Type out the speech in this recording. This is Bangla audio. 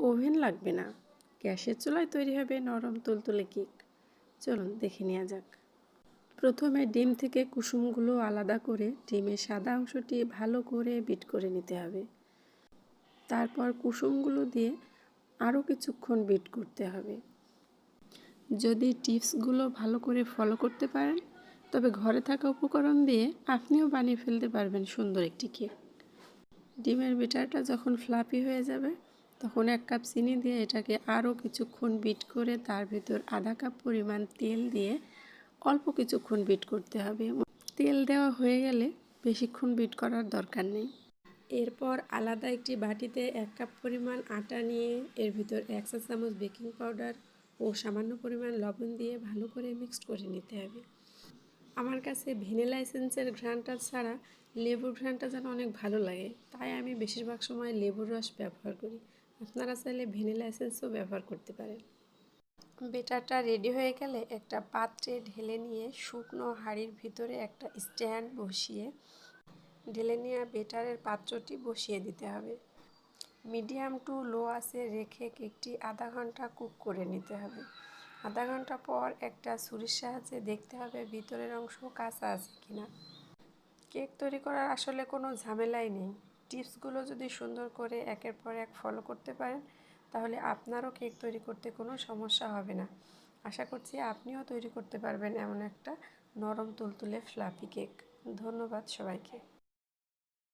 ওভেন লাগবে না, গ্যাসের চুলায় তৈরি হবে নরম তুলতুলে কেক। চলুন দেখে নেওয়া যাক। প্রথমে ডিম থেকে কুসুমগুলো আলাদা করে ডিমের সাদা অংশটি ভালো করে বিট করে নিতে হবে। তারপর কুসুমগুলো দিয়ে আরও কিছুক্ষণ বিট করতে হবে। যদি টিপসগুলো ভালো করে ফলো করতে পারেন তবে ঘরে থাকা উপকরণ দিয়ে আপনিও বানিয়ে ফেলতে পারবেন সুন্দর একটি কেক। ডিমের ব্যাটারটা যখন ফ্লাফি হয়ে যাবে তখন 1 কাপ চিনি দিয়ে এটাকে আরও কিছুক্ষণ বিট করে তার ভিতর আধা কাপ পরিমাণ তেল দিয়ে অল্প কিছুক্ষণ বিট করতে হবে। তেল দেওয়া হয়ে গেলে বেশিক্ষণ বিট করার দরকার নেই। এরপর আলাদা একটি বাটিতে 1 কাপ পরিমাণ আটা নিয়ে এর ভিতর 1 চা চামচ বেকিং পাউডার ও সামান্য পরিমাণ লবণ দিয়ে ভালো করে মিক্সড করে নিতে হবে। আমার কাছে ভ্যানিলা এসেন্সের ঘ্রাণটা ছাড়া লেবুর ঘ্রাণটা যেন অনেক ভালো লাগে, তাই আমি বেশিরভাগ সময় লেবুর রস ব্যবহার করি। আপনারা চাইলে ভ্যানিলা এসেন্সও ব্যবহার করতে পারেন। ব্যাটারটা রেডি হয়ে গেলে একটা পাত্রে ঢেলে নিয়ে শুকনো হাঁড়ির ভিতরে একটা স্ট্যান্ড বসিয়ে ঢেলে নেওয়া ব্যাটারের পাত্রটি বসিয়ে দিতে হবে। মিডিয়াম টু লো আঁচে রেখে কেকটি আধা ঘন্টা কুক করে নিতে হবে। আধা ঘন্টা পর একটা ছুরির সাহায্যে দেখতে হবে ভিতরের অংশ কাঁচা আছে কিনা। কেক তৈরি করার আসলে কোনো ঝামেলাই নেই। টিপসগুলো যদি সুন্দর করে একের পর এক ফলো করতে পারেন তাহলে আপনারও কেক তৈরি করতে কোনো সমস্যা হবে না। আশা করছি আপনিও তৈরি করতে পারবেন এমন একটা নরম তুলতুলে ফ্লাফি কেক। ধন্যবাদ সবাইকে।